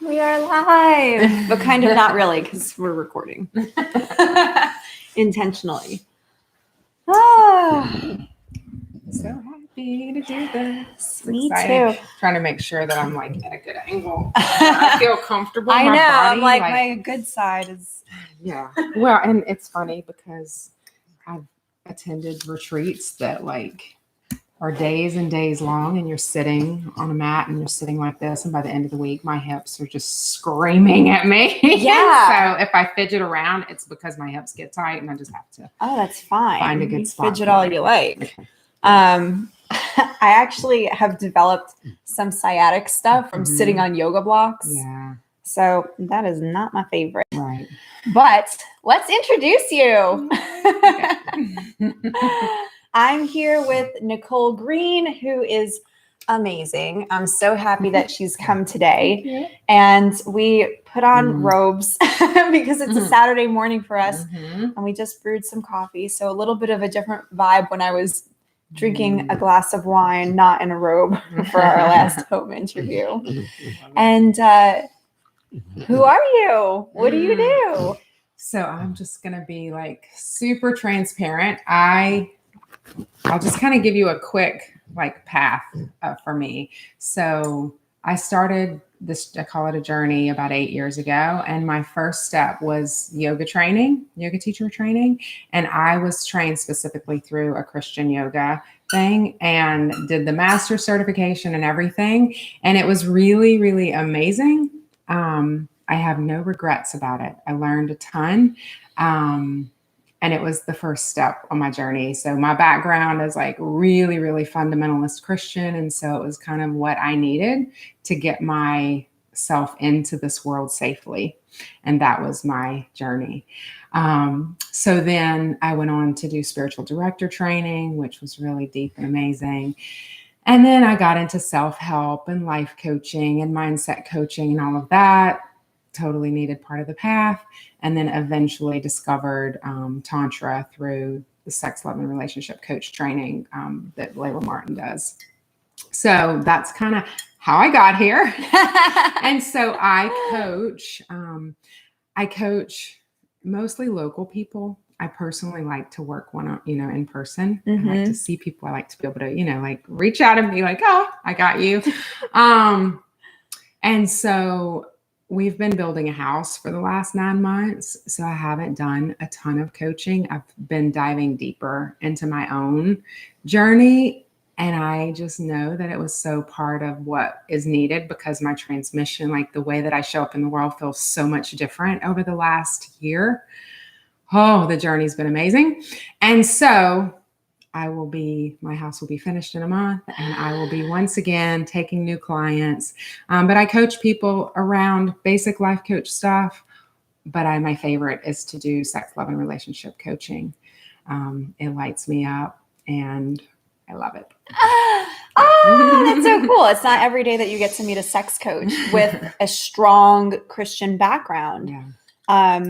We are live, but kind of not really because we're recording intentionally. So happy to do this. Me exciting. too. Trying to make sure that I'm like at a good angle. I feel comfortable. I know. My body, I'm like my good side is. Yeah. Well, and it's funny because I've attended retreats that like are days and days long, and you're sitting on a mat and you're sitting like this, and by the end of the week, my hips are just screaming at me. Yeah. So if I fidget around, it's because my hips get tight, and I just have to. Oh, that's fine. Find a good you spot. Fidget all you like. I actually have developed some sciatic stuff from sitting on yoga blocks. Yeah. So that is not my favorite. Right. But let's introduce you. I'm here with Nicole Green, who is amazing. I'm so happy that she's come today. And we put on robes because it's a Saturday morning for us. And we just brewed some coffee. So a little bit of a different vibe when I was drinking a glass of wine, not in a robe for our last home interview. And who are you? What do you do? So I'm just going to be like super transparent. I'll just kind of give you a quick like path for me. So I started this, I call it a journey, about 8 years ago. And my first step was yoga teacher training. And I was trained specifically through a Christian yoga thing and did the master certification and everything. And it was really, really amazing. I have no regrets about it. I learned a ton. And it was the first step on my journey. So my background is like really, really fundamentalist Christian. And so it was kind of what I needed to get myself into this world safely. And that was my journey. So then I went on to do spiritual director training, which was really deep and amazing. And then I got into self-help and life coaching and mindset coaching and all of that. Totally needed part of the path. And then eventually discovered Tantra through the sex, love, and relationship coach training that Layla Martin does. So that's kind of how I got here. And so I coach mostly local people. I personally like to work in person. I like to see people. I like to be able to, like reach out and be like, oh, I got you. And so we've been building a house for the last 9 months. So I haven't done a ton of coaching. I've been diving deeper into my own journey. And I just know that it was so part of what is needed because my transmission, like the way that I show up in the world, feels so much different over the last year. Oh, the journey's been amazing. And so my house will be finished in a month, and I will be once again taking new clients. But I coach people around basic life coach stuff. But my favorite is to do sex, love, and relationship coaching. It lights me up, and I love it. Oh, that's so cool. It's not every day that you get to meet a sex coach with a strong Christian background. Yeah.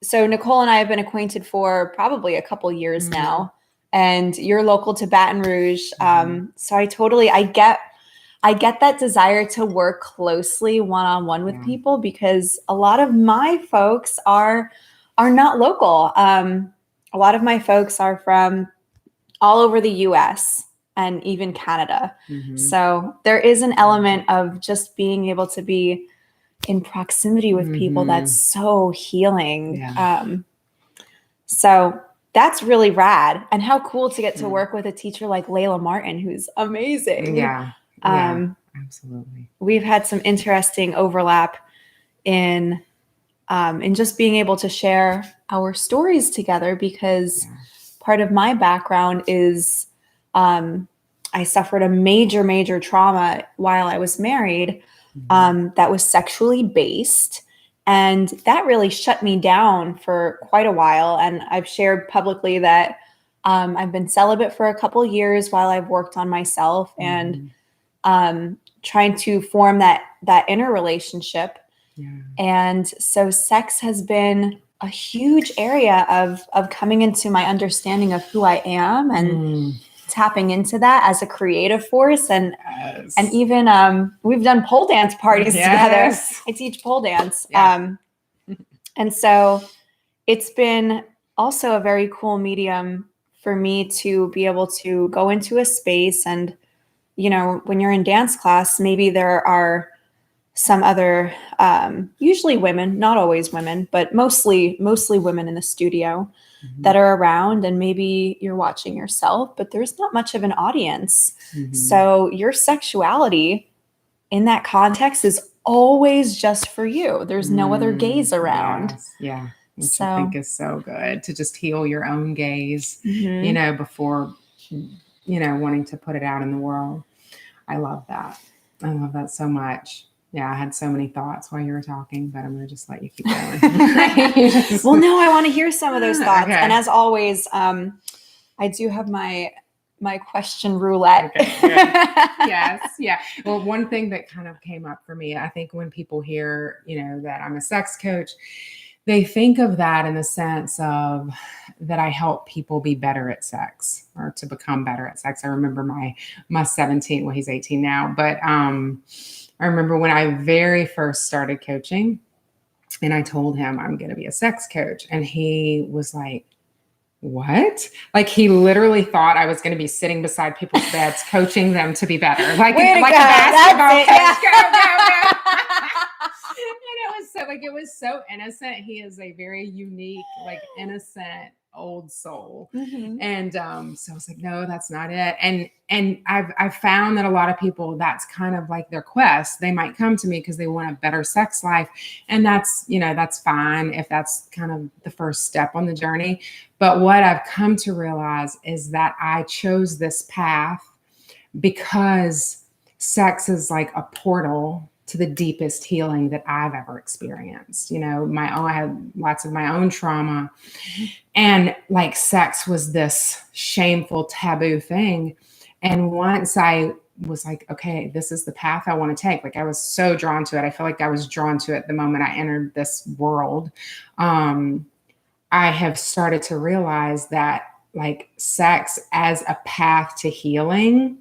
So Nicole and I have been acquainted for probably a couple years now. And you're local to Baton Rouge. So I get that desire to work closely one-on-one with people because a lot of my folks are not local. A lot of my folks are from all over the US and even Canada. So there is an element of just being able to be in proximity with people that's so healing. Yeah. So that's really rad. And how cool to get to work with a teacher like Layla Martin, who's amazing. Yeah. Absolutely. We've had some interesting overlap in just being able to share our stories together because part of my background is I suffered a major, major trauma while I was married that was sexually based. And that really shut me down for quite a while. And I've shared publicly that I've been celibate for a couple years while I've worked on myself and trying to form that inner relationship. Yeah. And so sex has been a huge area of coming into my understanding of who I am tapping into that as a creative force. And Yes. and even we've done pole dance parties together. I teach pole dance. Yeah. And so it's been also a very cool medium for me to be able to go into a space. And, you know, when you're in dance class, maybe there are some other, usually women, not always women, but mostly women in the studio that are around, and maybe you're watching yourself, but there's not much of an audience. So your sexuality in that context is always just for you. There's no other gaze around. Yes. Yeah. Which I think is so good, to just heal your own gaze, you know, before, you know, wanting to put it out in the world. I love that. I love that so much. Yeah, I had so many thoughts while you were talking, but I'm going to just let you keep going. Well, no, I want to hear some of those thoughts. Okay. And as always, I do have my question roulette. Okay, good. Yes. Yeah. Well, one thing that kind of came up for me, I think when people hear, you know, that I'm a sex coach, they think of that in the sense of that I help people be better at sex, or to become better at sex. I remember my 17, well, he's 18 now, but I remember when I very first started coaching, and I told him I'm going to be a sex coach, and he was like, what? Like, he literally thought I was going to be sitting beside people's beds, coaching them to be better. Like a basketball coach. Yeah. Go. And it was so innocent. He is a very unique, like, innocent old soul. And so I was like, no, that's not it. And I've found that a lot of people, that's kind of like their quest. They might come to me because they want a better sex life. And that's, you know, that's fine if that's kind of the first step on the journey. But what I've come to realize is that I chose this path because sex is like a portal to the deepest healing that I've ever experienced. You know, I had lots of my own trauma, and like, sex was this shameful, taboo thing. And once I was like, okay, this is the path I want to take. Like, I was so drawn to it. I feel like I was drawn to it the moment I entered this world. I have started to realize that, like, sex as a path to healing,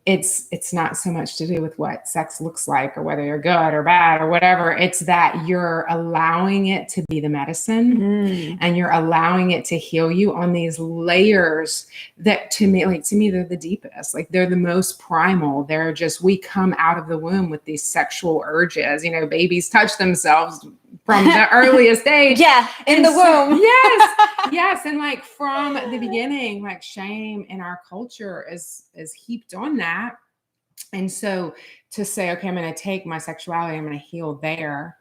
it's not so much to do with what sex looks like or whether you're good or bad or whatever. It's that you're allowing it to be the medicine, and you're allowing it to heal you on these layers that to me, they're the deepest. Like, they're the most primal. They're just, we come out of the womb with these sexual urges. You know, babies touch themselves from the earliest age. Yeah, in the womb. Yes. And like, from the beginning, like, shame in our culture is heaped on that. And so to say, okay, I'm going to take my sexuality, I'm going to heal there.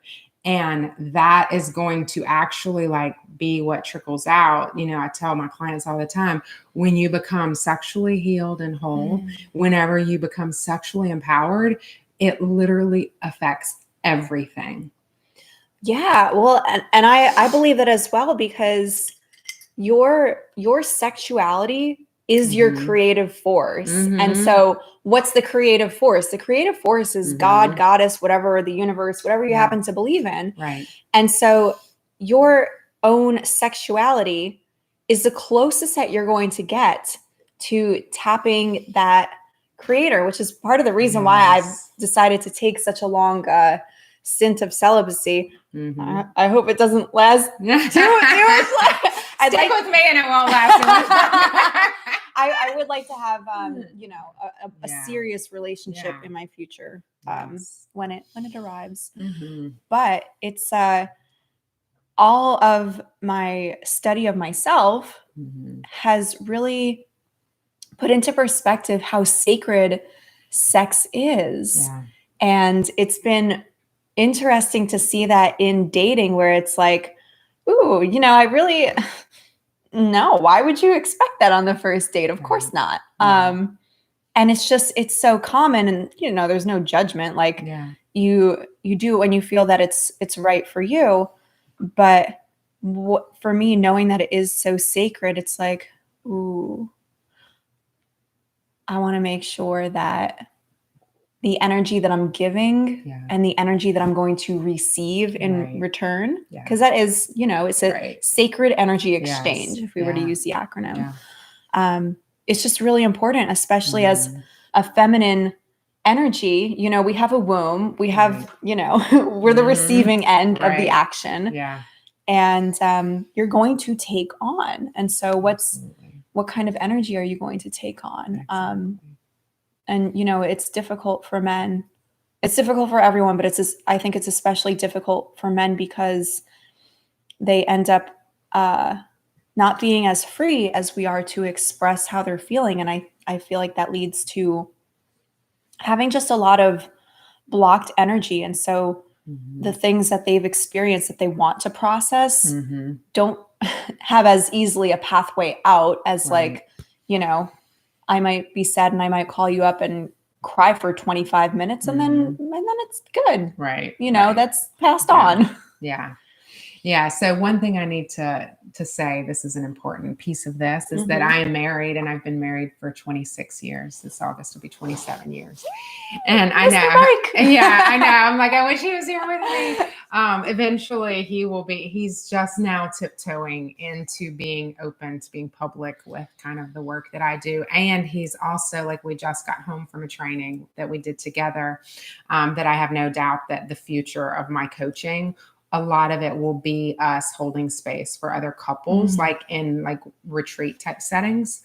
And that is going to actually, like, be what trickles out. You know, I tell my clients all the time, when you become sexually healed and whole, whenever you become sexually empowered, it literally affects everything. Yeah, well, and I believe that as well, because your sexuality is your creative force. And so what's the creative force? The creative force is God, goddess, whatever, the universe, whatever you happen to believe in. Right. And so your own sexuality is the closest that you're going to get to tapping that creator, which is part of the reason why I've decided to take such a long stint of celibacy. I hope it doesn't last too much. Stick with me and it won't last too much. I would like to have, you know, a serious relationship in my future when it arrives. But it's all of my study of myself has really put into perspective how sacred sex is. And it's been interesting to see that in dating, where it's like, ooh, you know, I really, no, why would you expect that on the first date? Of course not. And it's just, it's so common, and, you know, there's no judgment. Like, you do it when you feel that it's right for you. But for me, knowing that it is so sacred, it's like, ooh, I want to make sure that the energy that I'm giving and the energy that I'm going to receive in return, because that is, you know, it's a sacred energy exchange, if we were to use the acronym. it's just really important, especially as a feminine energy. You know, we have a womb, we have, you know, we're the receiving end of the action. Yeah. And you're going to take on. And so what kind of energy are you going to take on? And, you know, it's difficult for men. It's difficult for everyone, but I think it's especially difficult for men because they end up not being as free as we are to express how they're feeling. And I feel like that leads to having just a lot of blocked energy. And so the things that they've experienced that they want to process don't have as easily a pathway out as like, you know, I might be sad and I might call you up and cry for 25 minutes and then it's good. Right. You know, that's passed on. Yeah. Yeah. So one thing I need to say, this is an important piece of this, is that I am married and I've been married for 26 years. This August will be 27 years. And I know. Yeah, I know. I'm like, I wish he was here with me. Eventually he's just now tiptoeing into being open to being public with kind of the work that I do. And he's also, like, we just got home from a training that we did together, that I have no doubt that the future of my coaching, a lot of it will be us holding space for other couples, like in like retreat type settings.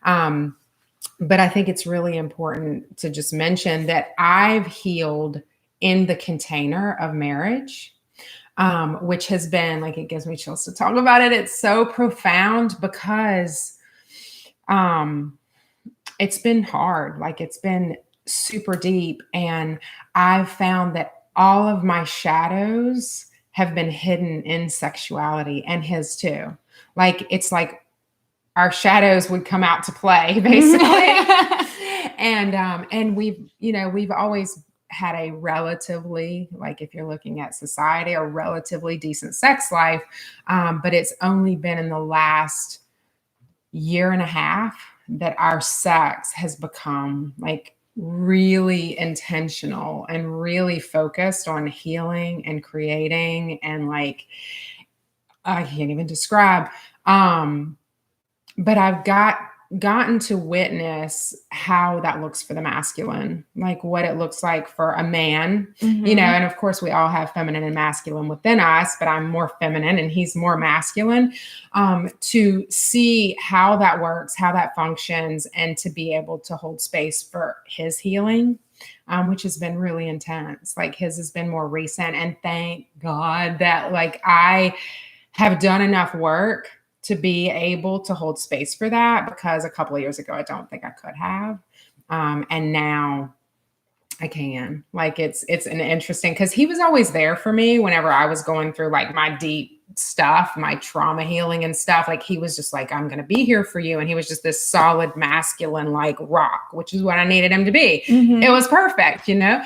But I think it's really important to just mention that I've healed in the container of marriage, which has been, like, it gives me chills to talk about it. It's so profound because it's been hard. Like, it's been super deep. And I've found that all of my shadows have been hidden in sexuality, and his too. Like, it's like our shadows would come out to play, basically. And we've always had a relatively, like, if you're looking at society, a relatively decent sex life. But it's only been in the last year and a half that our sex has become like really intentional and really focused on healing and creating, and like, I can't even describe. But I've gotten to witness how that looks for the masculine, like what it looks like for a man, you know, and of course we all have feminine and masculine within us, but I'm more feminine and he's more masculine, to see how that works, how that functions, and to be able to hold space for his healing, which has been really intense. Like, his has been more recent, and thank God that, like, I have done enough work to be able to hold space for that, because a couple of years ago, I don't think I could have. And now I can. Like, it's an interesting, because he was always there for me whenever I was going through like my deep stuff, my trauma healing and stuff. Like, he was just like, I'm going to be here for you. And he was just this solid masculine, like, rock, which is what I needed him to be. It was perfect, you know?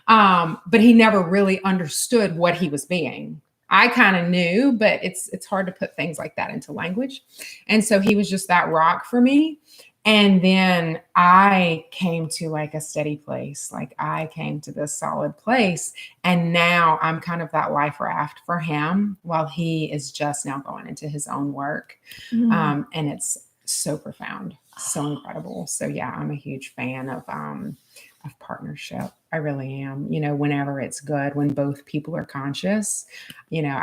But he never really understood what he was being. I kind of knew, but it's hard to put things like that into language. And so he was just that rock for me. And then I came to like a steady place. Like, I came to this solid place. And now I'm kind of that life raft for him while he is just now going into his own work. And it's so profound, so incredible. So yeah, I'm a huge fan of partnership. I really am. You know, whenever it's good, when both people are conscious, you know,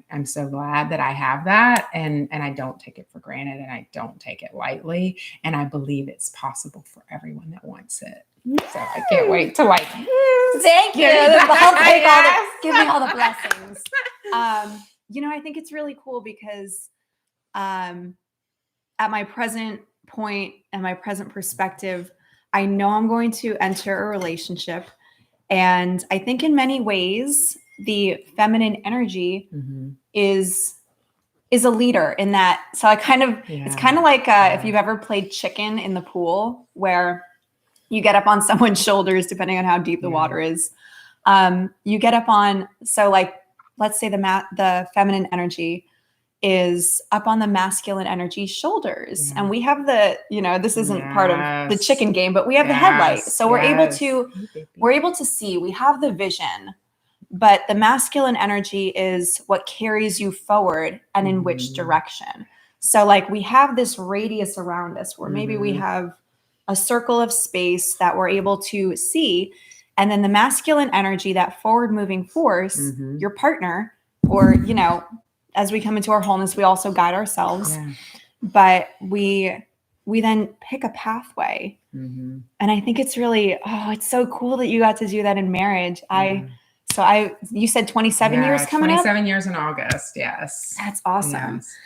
I'm so glad that I have that, and I don't take it for granted, and I don't take it lightly, and I believe it's possible for everyone that wants it. So I can't wait to like. Thank you. Give me all the blessings. You know, I think it's really cool because at my present point and my present perspective, I know I'm going to enter a relationship. And I think in many ways, the feminine energy is a leader in that. So I kind of, it's kind of like if you've ever played chicken in the pool, where you get up on someone's shoulders, depending on how deep the water is. You get up on, so like, let's say the feminine energy is up on the masculine energy shoulders. And we have the, you know, this isn't part of the chicken game, but we have the headlight. So we're able to see, we have the vision, but the masculine energy is what carries you forward and in which direction. So like we have this radius around us where maybe we Mhm. have a circle of space that we're able to see. And then the masculine energy, that forward moving force, Mhm. your partner, or, you know, as we come into our wholeness, we also guide ourselves. Yeah. But we then pick a pathway. Mhm. And I think it's really, it's so cool that you got to do that in marriage. Yeah. You said 27 years coming up? 27 years in August. Yes. That's awesome. Yes.